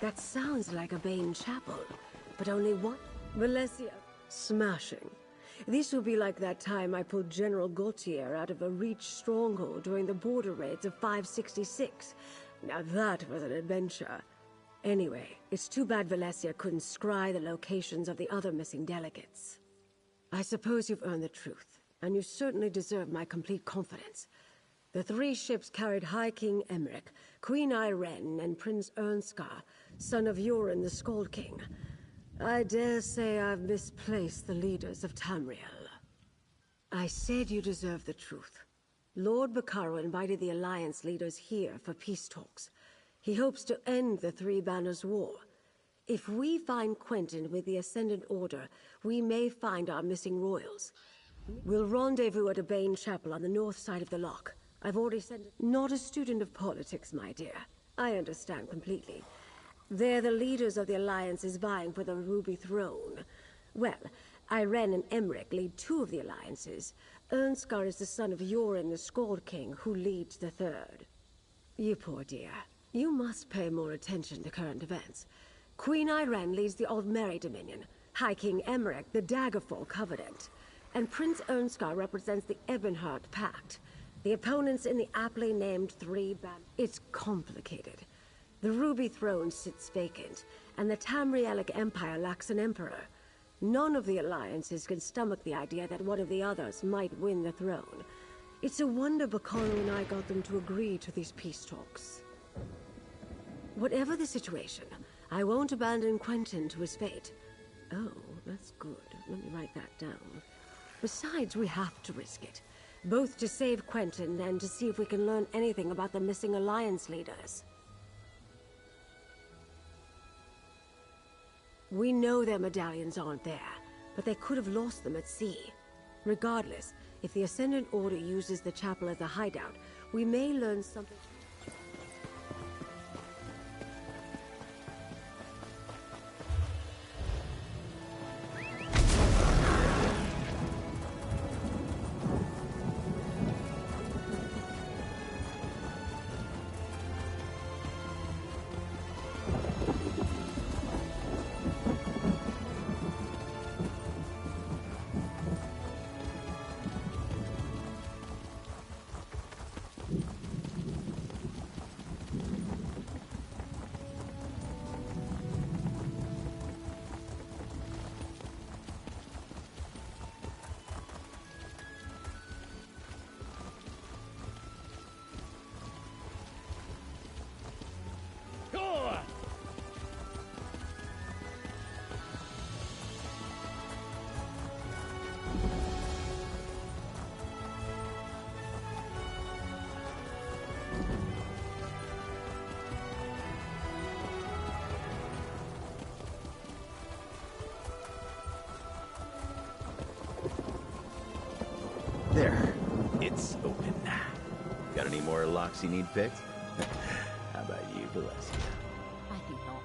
That sounds like a Bane chapel, but only one. Valencia. Smashing. This will be like that time I pulled General Gautier out of a Reach stronghold during the border raids of 566. Now that was an adventure. Anyway, it's too bad Valencia couldn't scry the locations of the other missing delegates. I suppose you've earned the truth, and you certainly deserve my complete confidence. The 3 ships carried High King Emmerich, Queen Irene, and Prince Ernskar, son of Yoren the Skald King. I dare say I've misplaced the leaders of Tamriel. I said you deserve the truth. Lord Bacaro invited the Alliance leaders here for peace talks. He hopes to end the Three Banners War. If we find Quentin with the Ascendant Order, we may find our missing royals. We'll rendezvous at a Bane chapel on the north side of the lock. I've already sent... Not a student of politics, my dear. I understand completely. They're the leaders of the Alliances vying for the Ruby Throne. Well, Irene and Emmerich lead 2 of the Alliances. Ernskar is the son of Yoren the Skald King, who leads the 3rd. You poor dear. You must pay more attention to current events. Queen Irene leads the Aldmeri Dominion, High King Emmerich the Daggerfall Covenant, and Prince Ernskar represents the Ebonheart Pact. The opponents in the aptly named It's complicated. The Ruby Throne sits vacant, and the Tamrielic Empire lacks an emperor. None of the alliances can stomach the idea that one of the others might win the throne. It's a wonder Bacaro and I got them to agree to these peace talks. Whatever the situation, I won't abandon Quentin to his fate. Oh, that's good. Let me write that down. Besides, we have to risk it. Both to save Quentin and to see if we can learn anything about the missing Alliance leaders. We know their medallions aren't there, but they could have lost them at sea. Regardless, if the Ascendant Order uses the chapel as a hideout, we may learn something. There. It's open. Got any more locks you need picked? How about you, Valencia? I think not.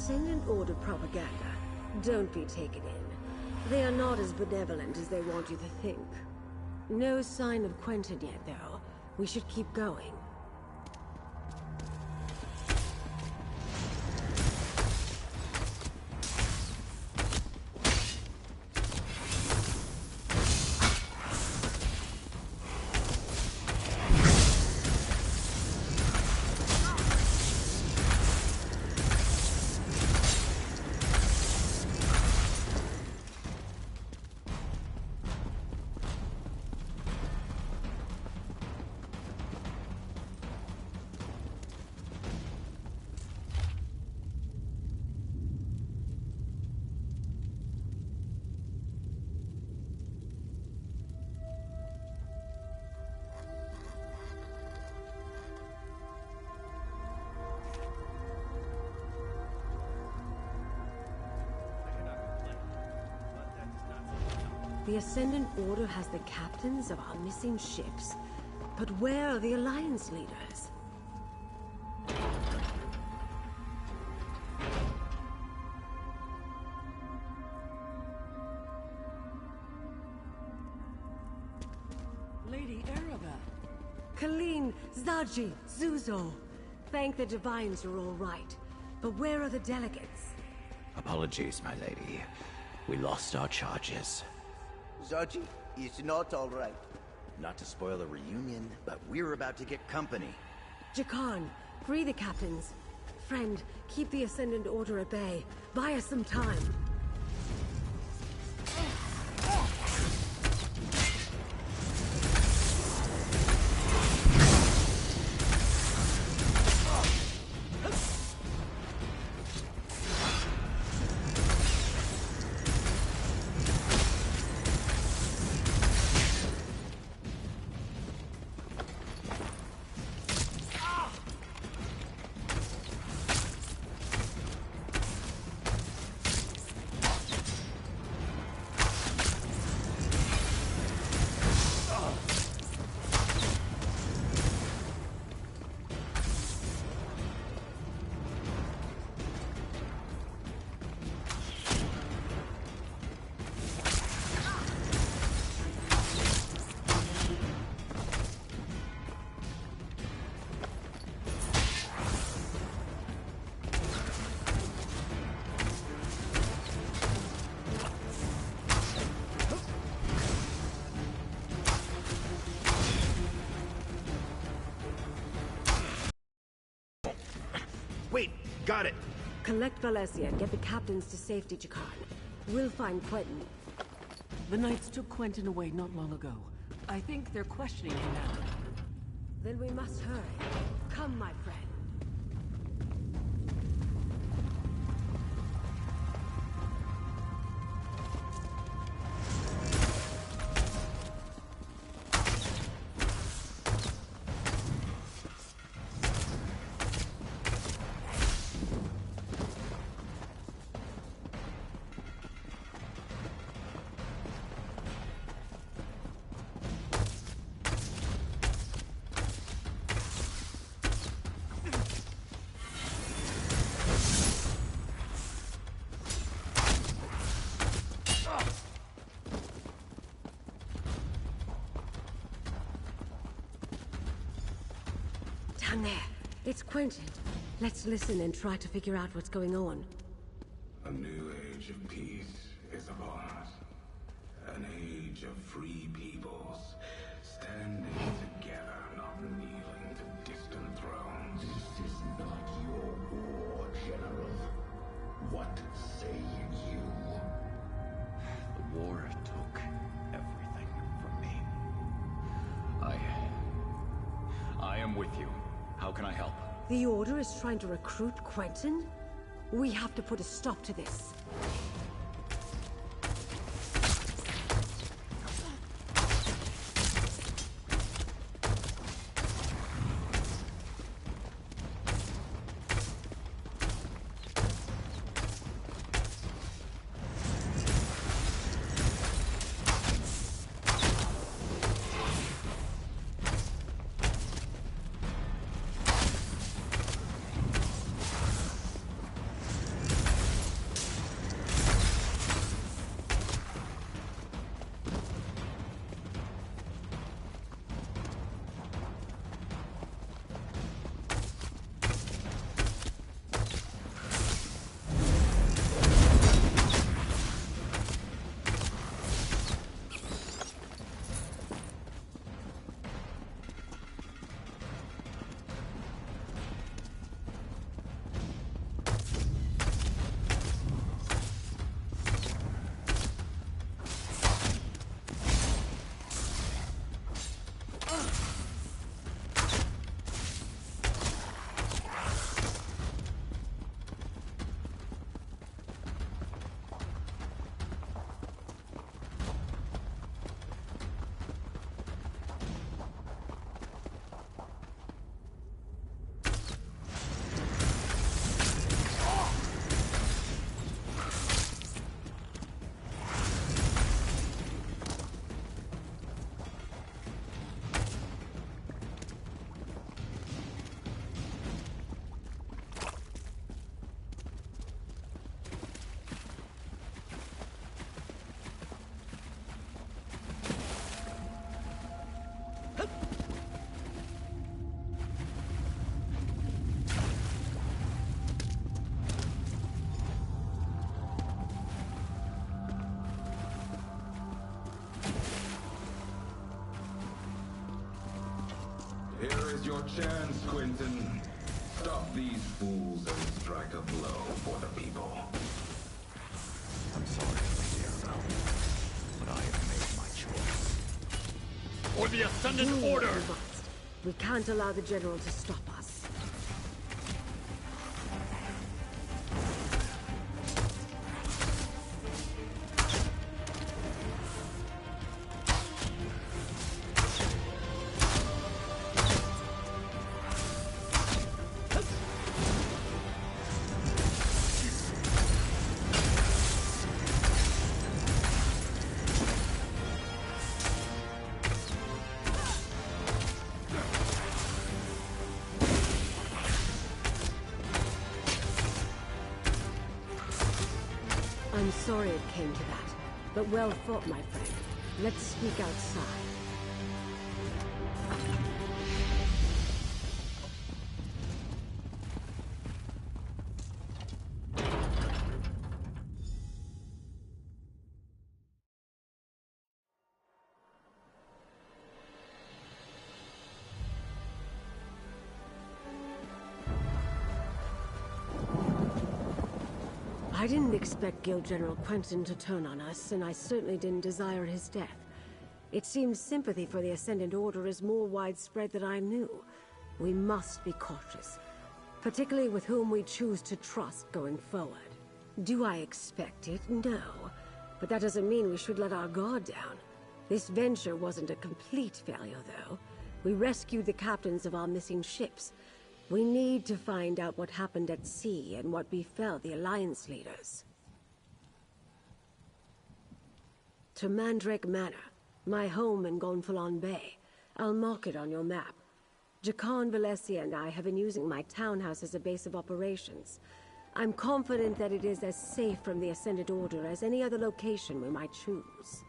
Ascendant Order propaganda. Don't be taken in. They are not as benevolent as they want you to think. No sign of Quentin yet, though. We should keep going. The Ascendant Order has the captains of our missing ships. But where are the Alliance leaders? Lady Arabelle. Colleen, Zaji, Zuzo. Thank the Divines you're all right. But where are the delegates? Apologies, my lady. We lost our charges. Zaji is not all right. Not to spoil the reunion, but we're about to get company. Jakarn, free the captains. Friend, keep the Ascendant Order at bay. Buy us some time. Wait, got it! Collect Valencia and get the captains to safety, Jakarn. We'll find Quentin. The Knights took Quentin away not long ago. I think they're questioning him now. Then we must hurry. Come, my friend. Down there. It's Quentin. Let's listen and try to figure out what's going on. A new age of peace is upon us. An age of free peoples, standing together, not kneeling to distant thrones. This is not your war, General. What say you? The war took everything from me. I am with you. How can I help? The Order is trying to recruit Quentin? We have to put a stop to this. your chance, Quentin. Stop these fools and strike a blow for the people. I'm sorry, Zero, but I have made my choice. For the Ascendant We Order! must. We can't allow the General to stop us. I'm sorry it came to that, but well fought, my friend. Let's speak outside. I didn't expect Guild General Quentin to turn on us, and I certainly didn't desire his death. It seems sympathy for the Ascendant Order is more widespread than I knew. We must be cautious, particularly with whom we choose to trust going forward. Do I expect it? No. But that doesn't mean we should let our guard down. This venture wasn't a complete failure, though. We rescued the captains of our missing ships. We need to find out what happened at sea and what befell the Alliance leaders. To Mandrake Manor, my home in Gonfalon Bay. I'll mark it on your map. Jakan, Valencia, and I have been using my townhouse as a base of operations. I'm confident that it is as safe from the Ascended Order as any other location we might choose.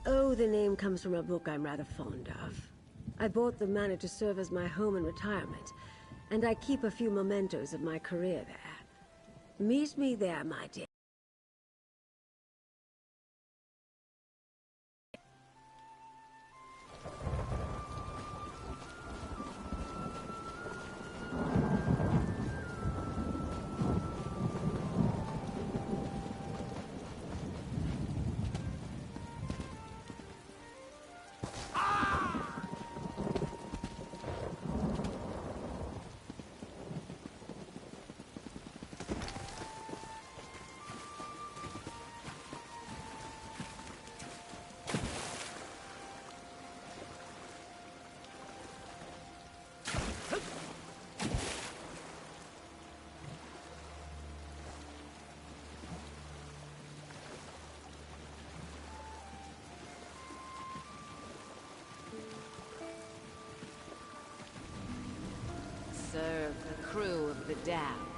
Oh, the name comes from a book I'm rather fond of. I bought the manor to serve as my home in retirement, and I keep a few mementos of my career there. Meet me there, my dear. Serve the crew of the Damned.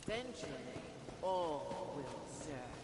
Eventually, all will serve.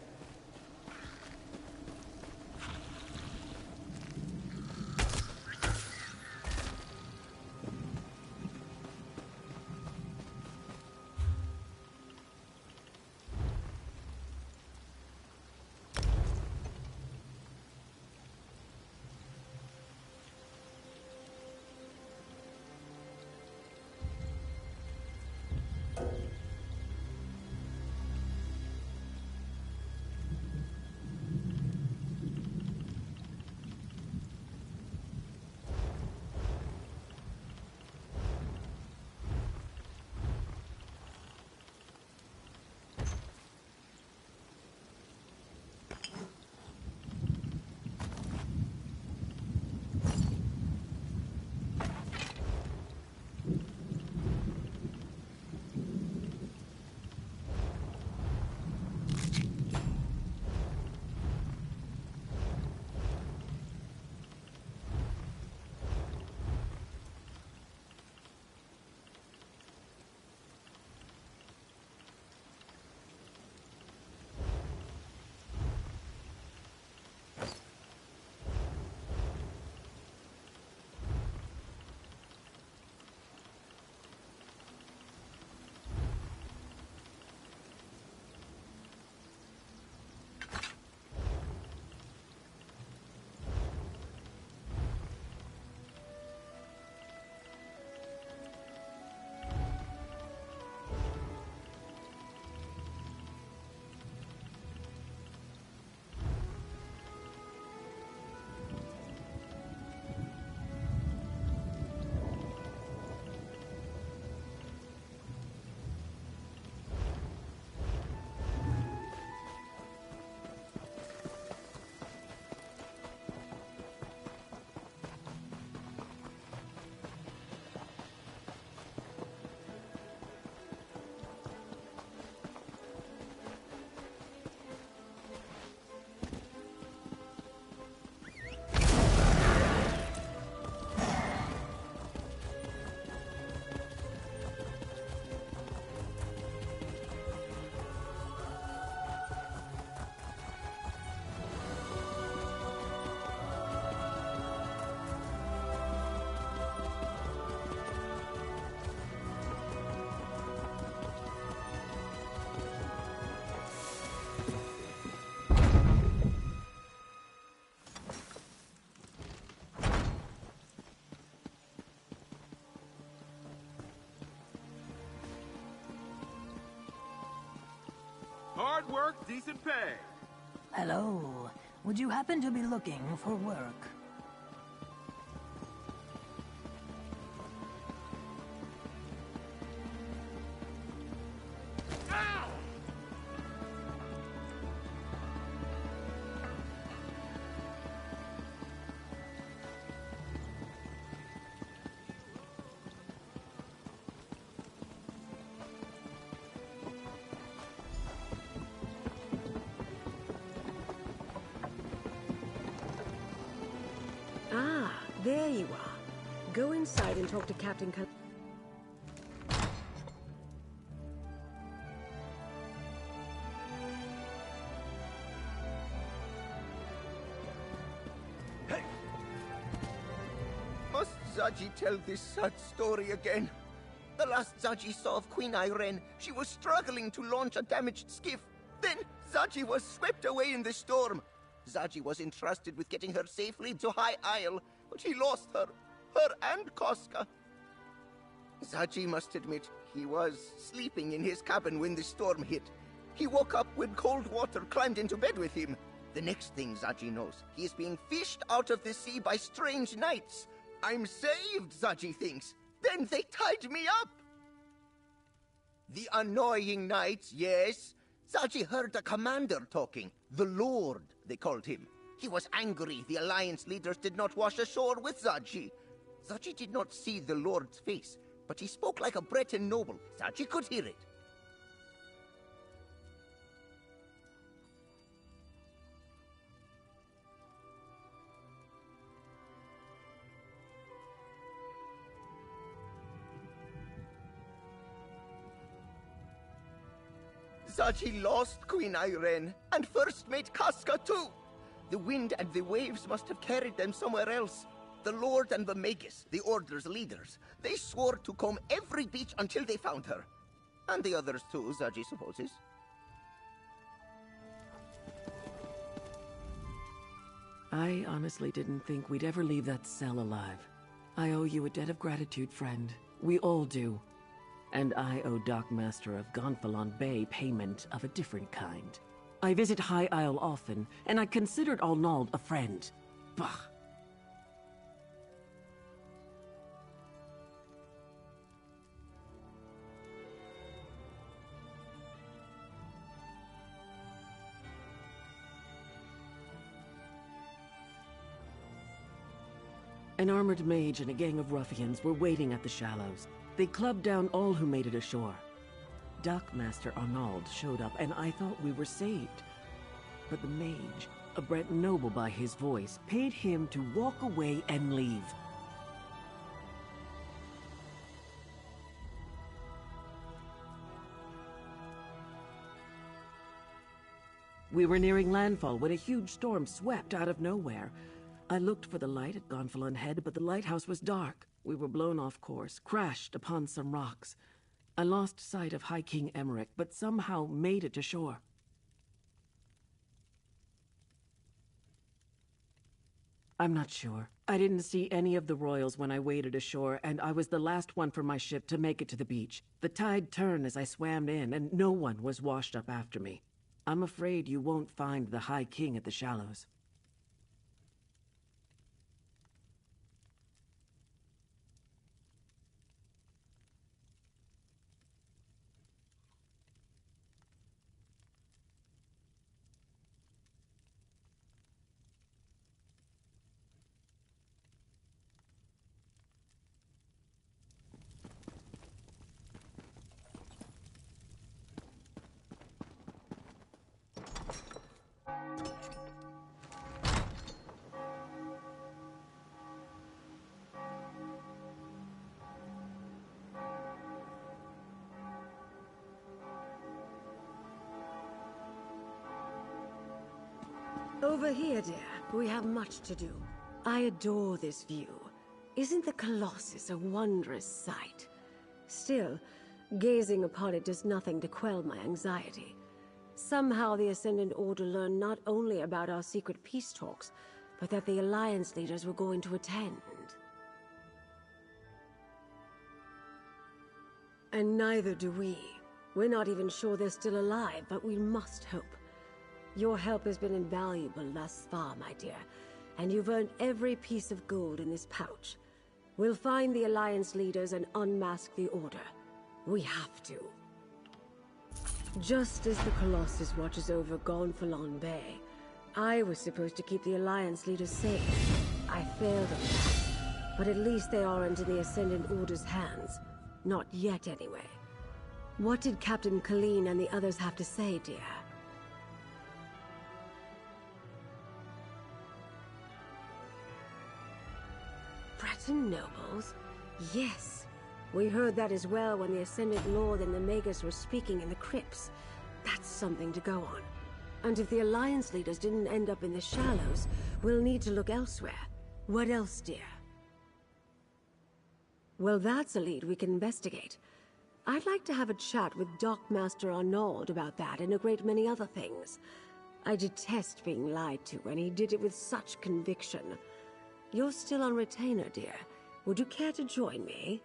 Hard work, decent pay. Hello. Would you happen to be looking for work? Ah, there you are. Go inside and talk to Captain Kal- Must Zaji tell this sad story again? The last Zaji saw of Queen Irene, she was struggling to launch a damaged skiff. Then Zaji was swept away in the storm. Zaji was entrusted with getting her safely to High Isle, but he lost her and Koska. Zaji must admit, he was sleeping in his cabin when the storm hit. He woke up when cold water climbed into bed with him. The next thing Zaji knows, he is being fished out of the sea by strange knights. I'm saved, Zaji thinks. Then they tied me up. The annoying knights, yes. Zaji heard the commander talking. The Lord, they called him. He was angry the Alliance leaders did not wash ashore with Zaji. Zaji did not see the Lord's face, but he spoke like a Breton noble. Zaji could hear it. Zaji lost Queen Irene, and first mate Casca too. The wind and the waves must have carried them somewhere else. The Lord and the Magus, the Order's leaders, they swore to comb every beach until they found her. And the others too, Zaji supposes. I honestly didn't think we'd ever leave that cell alive. I owe you a debt of gratitude, friend. We all do. And I owe Dockmaster of Gonfalon Bay payment of a different kind. I visit High Isle often, and I considered Arnauld a friend. Bah! An armored mage and a gang of ruffians were waiting at the shallows. They clubbed down all who made it ashore. Dockmaster Arnauld showed up, and I thought we were saved. But the mage, a Brent noble by his voice, paid him to walk away and leave. We were nearing landfall when a huge storm swept out of nowhere. I looked for the light at Gonfalon Head, but the lighthouse was dark. We were blown off course, crashed upon some rocks. I lost sight of High King Emmerich, but somehow made it to shore. I'm not sure. I didn't see any of the royals when I waded ashore, and I was the last one from my ship to make it to the beach. The tide turned as I swam in, and no one was washed up after me. I'm afraid you won't find the High King at the shallows. Over here, dear. We have much to do. I adore this view. Isn't the Colossus a wondrous sight? Still, gazing upon it does nothing to quell my anxiety. Somehow the Ascendant Order learned not only about our secret peace talks, but that the Alliance leaders were going to attend. And neither do we. We're not even sure they're still alive, but we must hope. Your help has been invaluable thus far, my dear, and you've earned every piece of gold in this pouch. We'll find the Alliance leaders and unmask the Order. We have to. Just as the Colossus watches over Gonfalon Bay, I was supposed to keep the Alliance leaders safe. I failed at that, but at least they aren't in the Ascendant Order's hands. Not yet, anyway. What did Captain Colleen and the others have to say, dear? Breton nobles? Yes. We heard that as well when the Ascendant Lord and the Magus were speaking in the crypts. That's something to go on. And if the Alliance leaders didn't end up in the shallows, we'll need to look elsewhere. What else, dear? Well, that's a lead we can investigate. I'd like to have a chat with Dockmaster Arnauld about that and a great many other things. I detest being lied to, and he did it with such conviction. You're still on retainer, dear. Would you care to join me?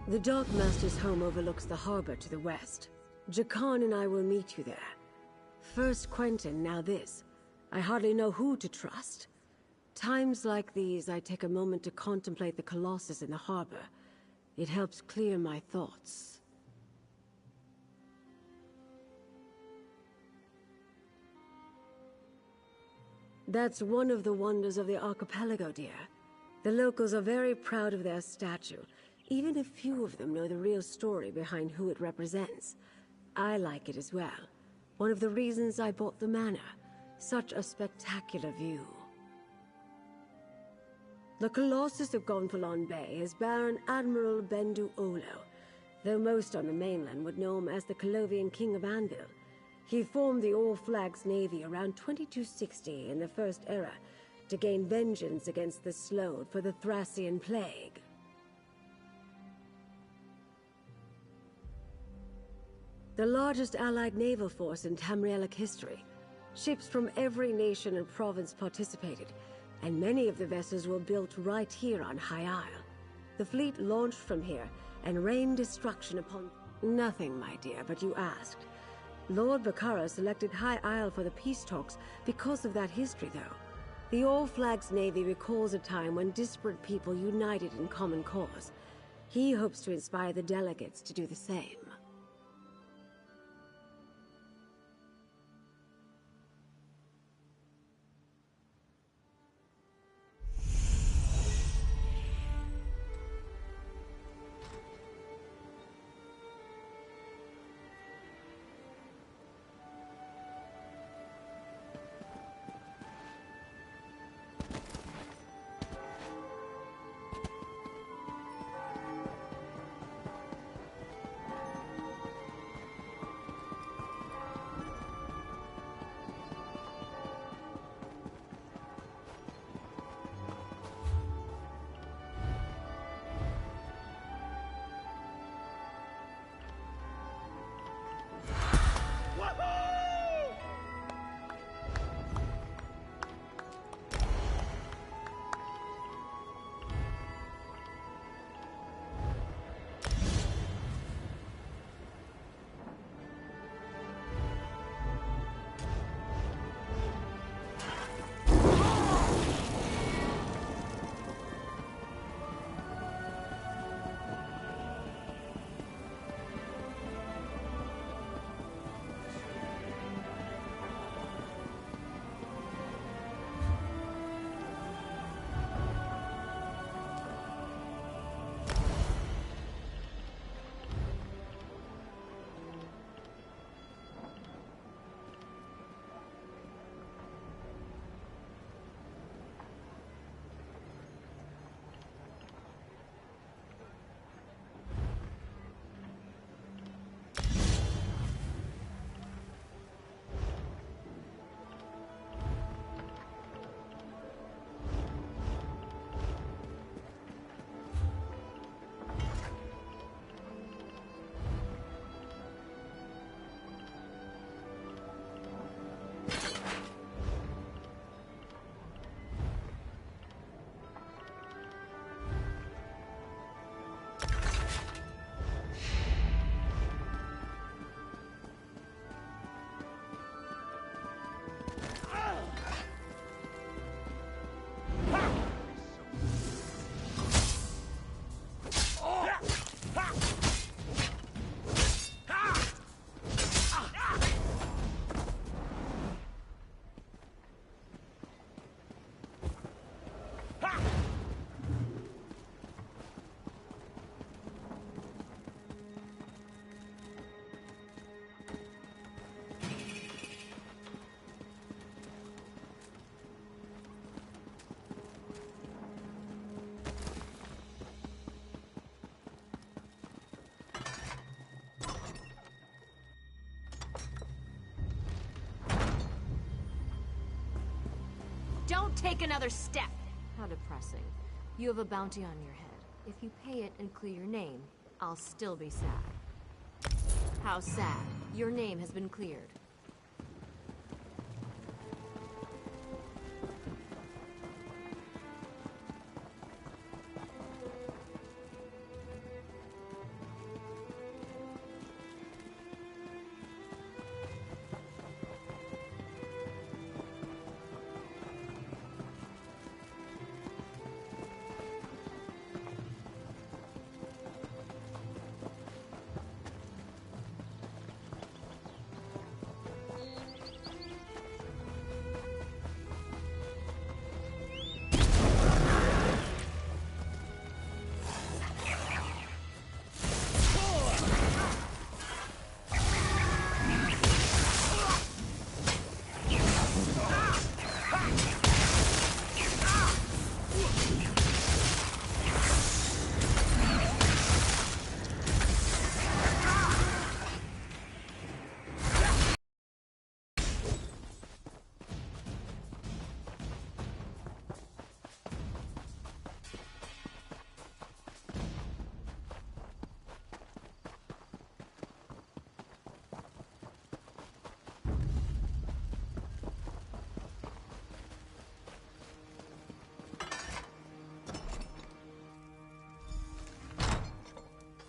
The Dockmaster's home overlooks the harbor to the west. Jakan and I will meet you there. First Quentin, now this. I hardly know who to trust. Times like these, I take a moment to contemplate the Colossus in the harbor. It helps clear my thoughts. That's one of the wonders of the archipelago, dear. The locals are very proud of their statue. Even if few of them know the real story behind who it represents. I like it as well. One of the reasons I bought the manor. Such a spectacular view. The Colossus of Gonfalon Bay is Baron Admiral Bendu Olo. though most on the mainland would know him as the Colovian King of Anvil. He formed the All Flags Navy around 2260 in the First Era to gain vengeance against the Slode for the Thracian Plague. The largest allied naval force in Tamrielic history. Ships from every nation and province participated, and many of the vessels were built right here on High Isle. The fleet launched from here and rained destruction upon... Nothing, my dear, but you asked. Lord Bakara selected High Isle for the peace talks because of that history, though. The All Flags Navy recalls a time when disparate people united in common cause. He hopes to inspire the delegates to do the same. Don't take another step! How depressing. You have a bounty on your head. If you pay it and clear your name, I'll still be sad. How sad. Your name has been cleared.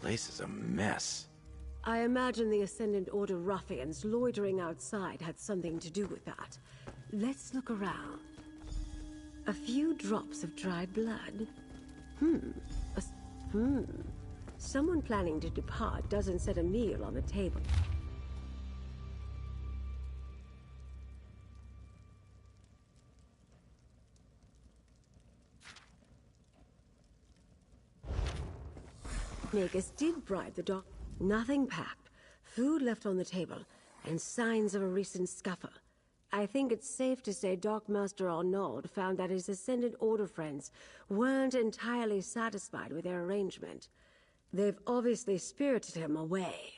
Place is a mess. I imagine the Ascendant Order ruffians loitering outside had something to do with that. Let's look around. A few drops of dried blood. Someone planning to depart doesn't set a meal on the table. Magus did bribe the doc. Nothing packed, food left on the table, and signs of a recent scuffle. I think it's safe to say Dockmaster Arnauld found that his Ascendant Order friends weren't entirely satisfied with their arrangement. They've obviously spirited him away.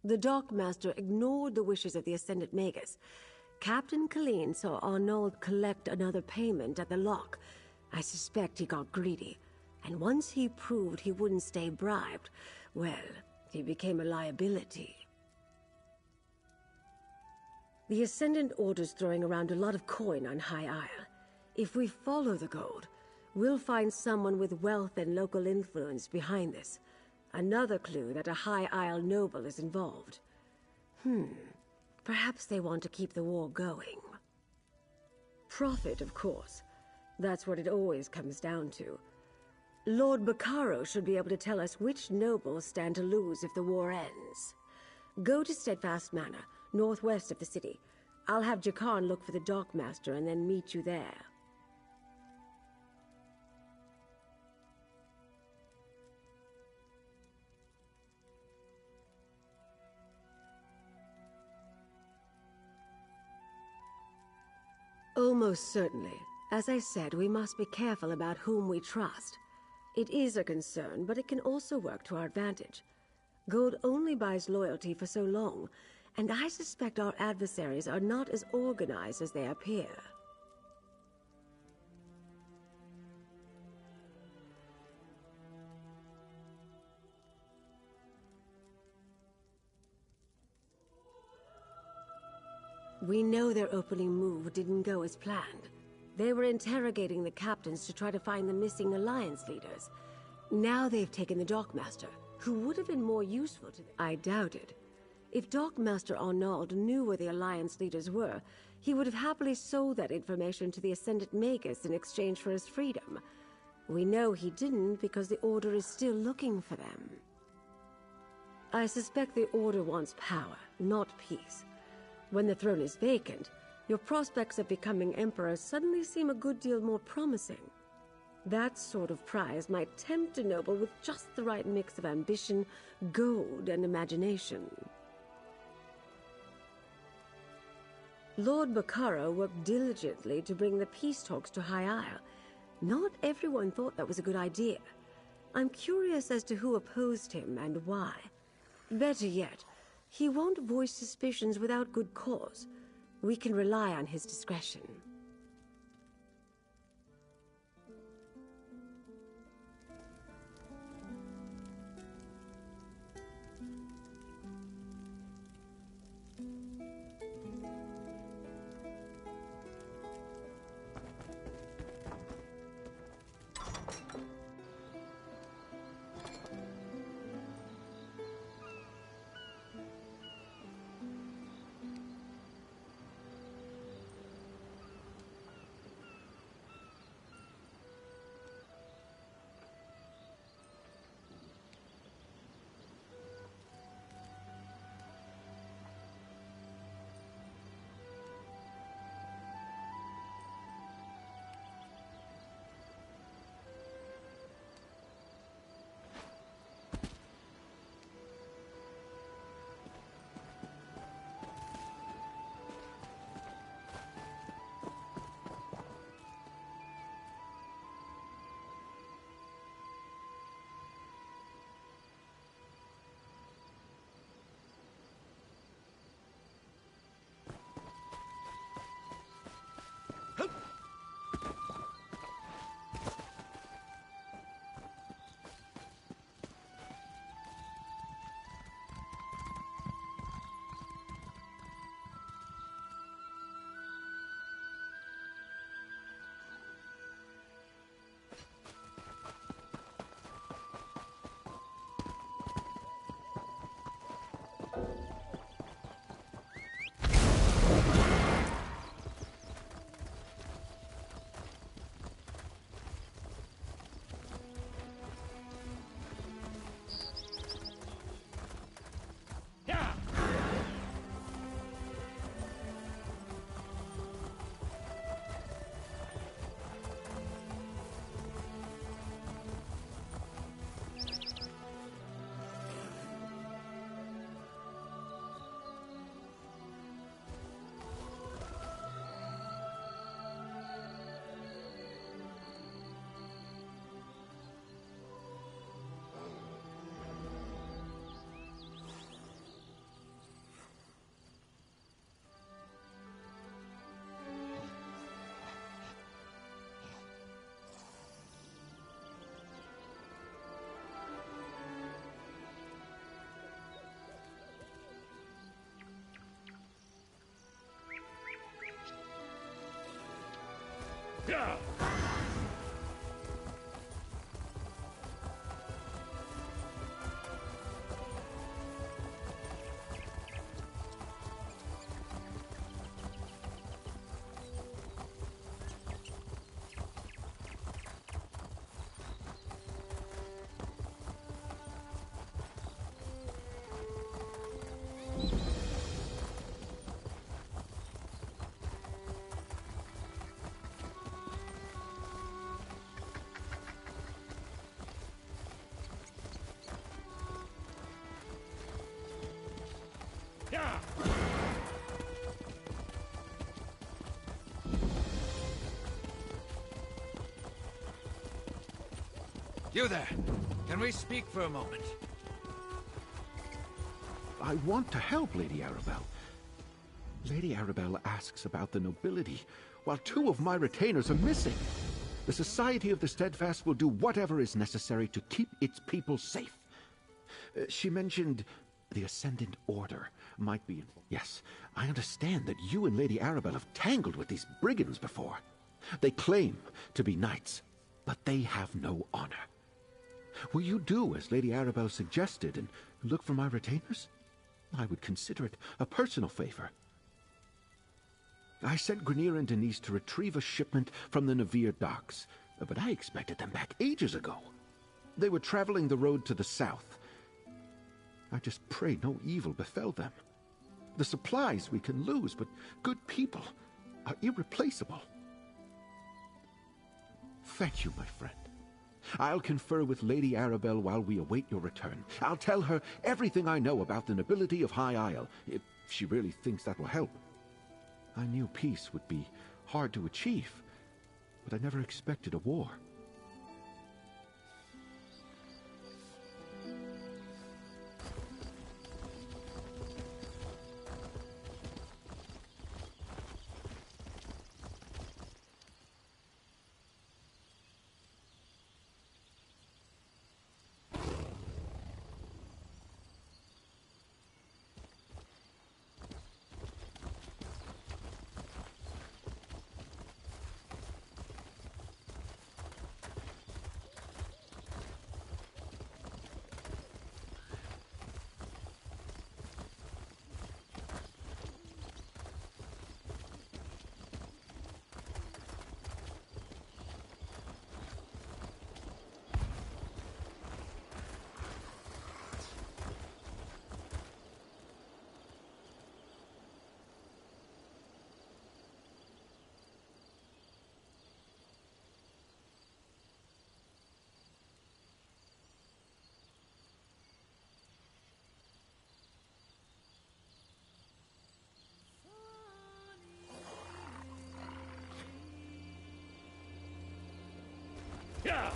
The Dockmaster ignored the wishes of the Ascendant Magus. Captain Colleen saw Arnauld collect another payment at the lock. I suspect he got greedy, and once he proved he wouldn't stay bribed, well, he became a liability. The Ascendant Order's throwing around a lot of coin on High Isle. If we follow the gold, we'll find someone with wealth and local influence behind this. Another clue that a High Isle noble is involved. Perhaps they want to keep the war going. Profit, of course. That's what it always comes down to. Lord Bacaro should be able to tell us which nobles stand to lose if the war ends. Go to Steadfast Manor, northwest of the city. I'll have Jakarn look for the Dockmaster and then meet you there. Almost certainly. As I said, we must be careful about whom we trust. It is a concern, but it can also work to our advantage. Gold only buys loyalty for so long, and I suspect our adversaries are not as organized as they appear. We know their opening move didn't go as planned. They were interrogating the captains to try to find the missing Alliance leaders. Now they've taken the Dockmaster, who would have been more useful to them. I doubt it. If Dockmaster Arnauld knew where the Alliance leaders were, he would have happily sold that information to the Ascendant Magus in exchange for his freedom. We know he didn't because the Order is still looking for them. I suspect the Order wants power, not peace. When the throne is vacant, your prospects of becoming emperor suddenly seem a good deal more promising. That sort of prize might tempt a noble with just the right mix of ambition, gold, and imagination. Lord Bacaro worked diligently to bring the peace talks to High Isle. Not everyone thought that was a good idea. I'm curious as to who opposed him and why. Better yet, he won't voice suspicions without good cause. We can rely on his discretion. Yeah. Yeah. You there. Can we speak for a moment? I want to help, Lady Arabelle. Lady Arabelle asks about the nobility, while 2 of my retainers are missing. The Society of the Steadfast will do whatever is necessary to keep its people safe. She mentioned the Ascendant Order might be... Yes, I understand that you and Lady Arabelle have tangled with these brigands before. They claim to be knights, but they have no honor. Will you do as Lady Arabelle suggested and look for my retainers? I would consider it a personal favor. I sent Grenier and Denise to retrieve a shipment from the Navir docks, but I expected them back ages ago. They were traveling the road to the south. I just pray no evil befell them. The supplies we can lose, but good people are irreplaceable. Thank you, my friend. I'll confer with Lady Arabelle while we await your return. I'll tell her everything I know about the nobility of High Isle, if she really thinks that will help. I knew peace would be hard to achieve, but I never expected a war. Yeah.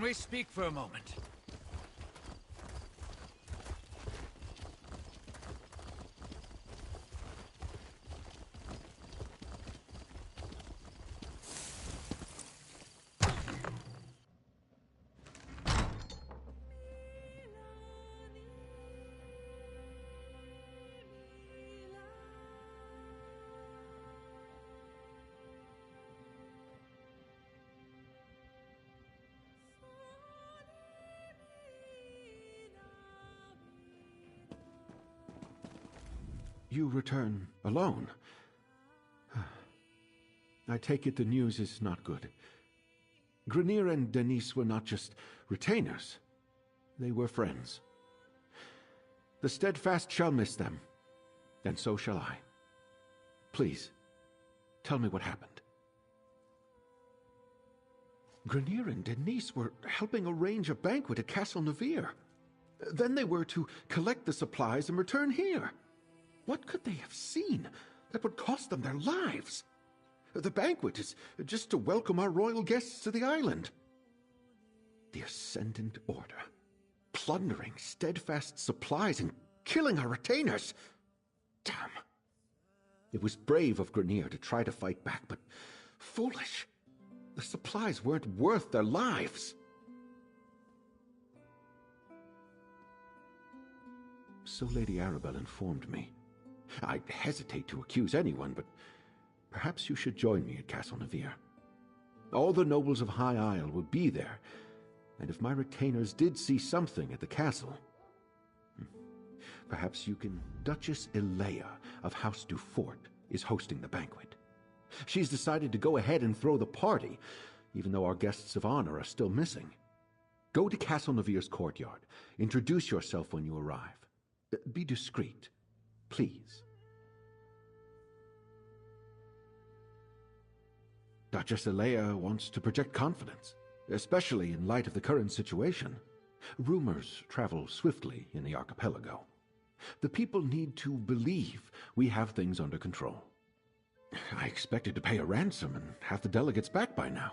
we speak for a moment? You return alone. I take it the news is not good. Grineer and Denise were not just retainers. They were friends. The Steadfast shall miss them, and so shall I. Please, tell me what happened. Grineer and Denise were helping arrange a banquet at Castle Navir. Then they were to collect the supplies and return here. What could they have seen that would cost them their lives? The banquet is just to welcome our royal guests to the island. The Ascendant Order, plundering Steadfast supplies and killing our retainers. Damn. It was brave of Grineer to try to fight back, but foolish. The supplies weren't worth their lives. So Lady Arabelle informed me. I hesitate to accuse anyone, but perhaps you should join me at Castle Navir. All the nobles of High Isle will be there, and if my retainers did see something at the castle, perhaps you can... Duchess Elea of House Dufort is hosting the banquet. She's decided to go ahead and throw the party, even though our guests of honor are still missing. Go to Castle Navir's courtyard. Introduce yourself when you arrive. Be discreet, please. Duchess Elea wants to project confidence, especially in light of the current situation. Rumors travel swiftly in the archipelago. The people need to believe we have things under control. I expected to pay a ransom and have the delegates back by now.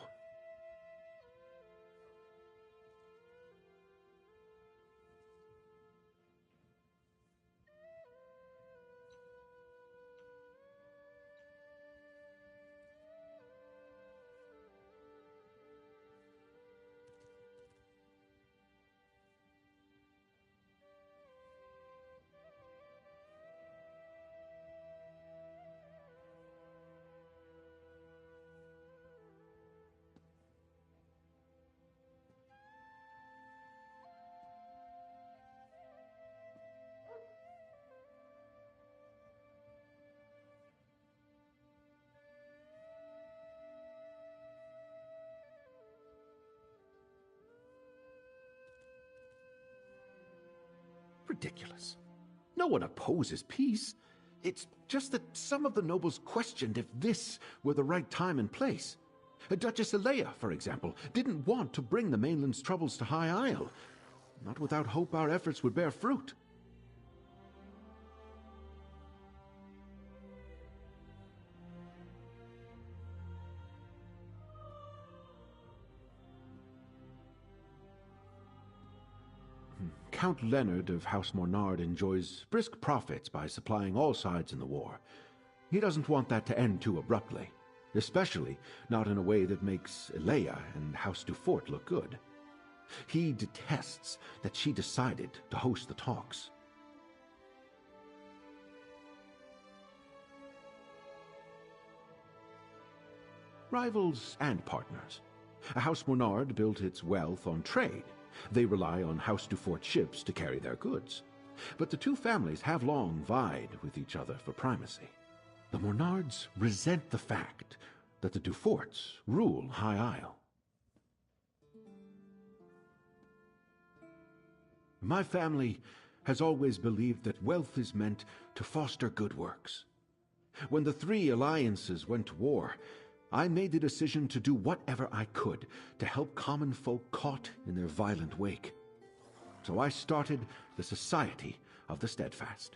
Ridiculous. No one opposes peace. It's just that some of the nobles questioned if this were the right time and place. Duchess Elea, for example, didn't want to bring the mainland's troubles to High Isle, not without hope our efforts would bear fruit. Count Leonard of House Mornard enjoys brisk profits by supplying all sides in the war. He doesn't want that to end too abruptly, especially not in a way that makes Elea and House Dufort look good. He detests that she decided to host the talks. Rivals and partners. House Mornard built its wealth on trade. They rely on House Dufort ships to carry their goods. But the two families have long vied with each other for primacy. The Mornards resent the fact that the Duforts rule High Isle. My family has always believed that wealth is meant to foster good works. When the three alliances went to war, I made the decision to do whatever I could to help common folk caught in their violent wake. So I started the Society of the Steadfast.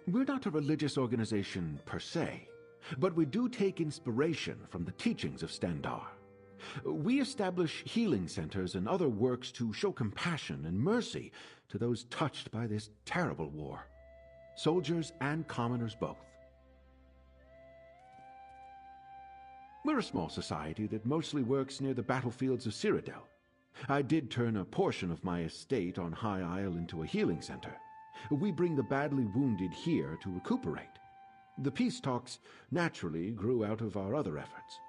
We're not a religious organization per se, but we do take inspiration from the teachings of Stendarr. We establish healing centers and other works to show compassion and mercy to those touched by this terrible war. Soldiers and commoners both. We're a small society that mostly works near the battlefields of Cyrodiil. I did turn a portion of my estate on High Isle into a healing center. We bring the badly wounded here to recuperate. The peace talks naturally grew out of our other efforts.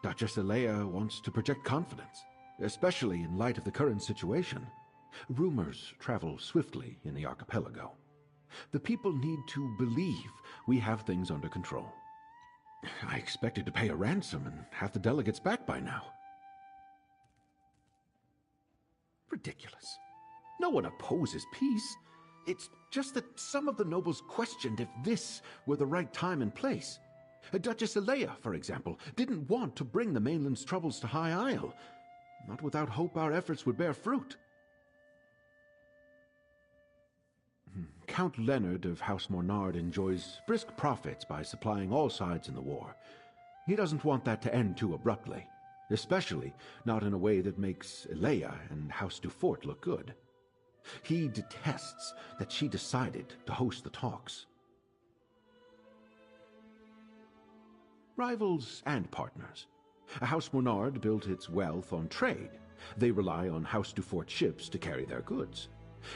Duchess Alea wants to project confidence, especially in light of the current situation. Rumors travel swiftly in the archipelago. The people need to believe we have things under control. I expected to pay a ransom and have the delegates back by now. Ridiculous. No one opposes peace. It's just that some of the nobles questioned if this were the right time and place. Duchess Alea, for example, didn't want to bring the mainland's troubles to High Isle, not without hope our efforts would bear fruit. Count Leonard of House Mornard enjoys brisk profits by supplying all sides in the war. He doesn't want that to end too abruptly, especially not in a way that makes Alea and House Dufort look good. He detests that she decided to host the talks. Rivals and partners. House Mornard built its wealth on trade. They rely on House Dufort ships to carry their goods.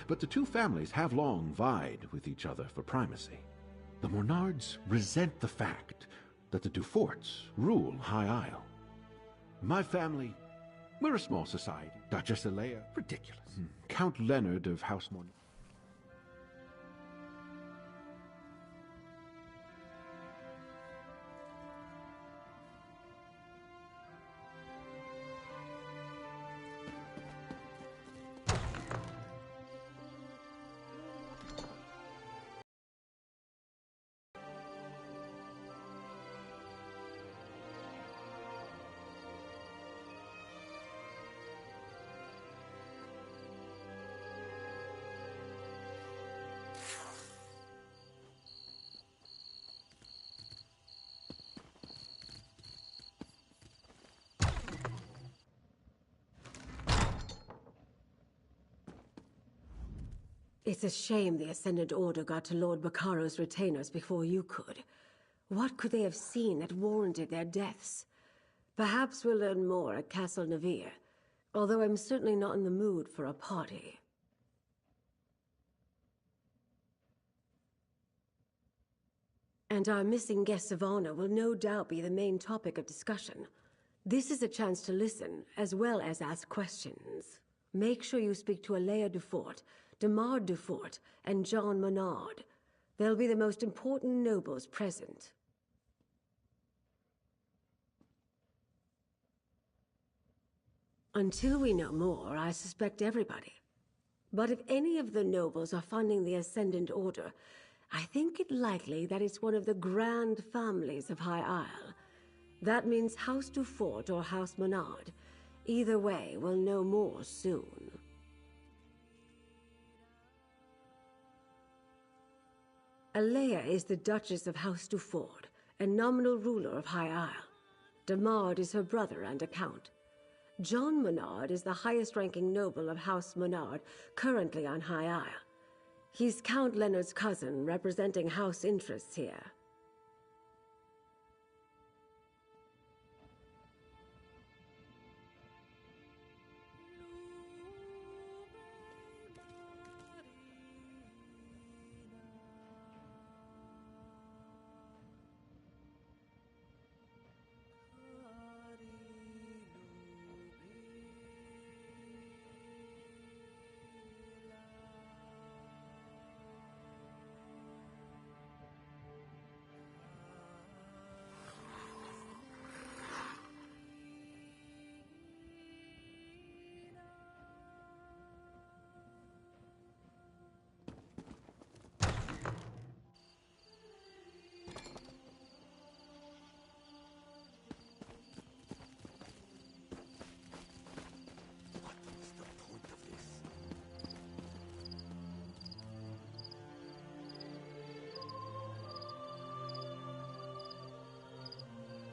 But the two families have long vied with each other for primacy. The Mornards resent the fact that the Duforts rule High Isle. My family, we're a small society. Duchess Alea, ridiculous. Count Leonard of House Mornard. It's a shame the Ascendant Order got to Lord Bacaro's retainers before you could. What could they have seen that warranted their deaths? Perhaps we'll learn more at Castle Navir, although I'm certainly not in the mood for a party. And our missing guests of honor will no doubt be the main topic of discussion. This is a chance to listen, as well as ask questions. Make sure you speak to Alea Dufort, Demar Dufort, and John Menard. They'll be the most important nobles present. Until we know more, I suspect everybody. But if any of the nobles are funding the Ascendant Order, I think it likely that it's one of the grand families of High Isle. That means House Dufort or House Menard. Either way, we'll know more soon. Alea is the Duchess of House Dufort, and nominal ruler of High Isle. Demard is her brother and a count. John Menard is the highest-ranking noble of House Menard, currently on High Isle. He's Count Leonard's cousin, representing house interests here.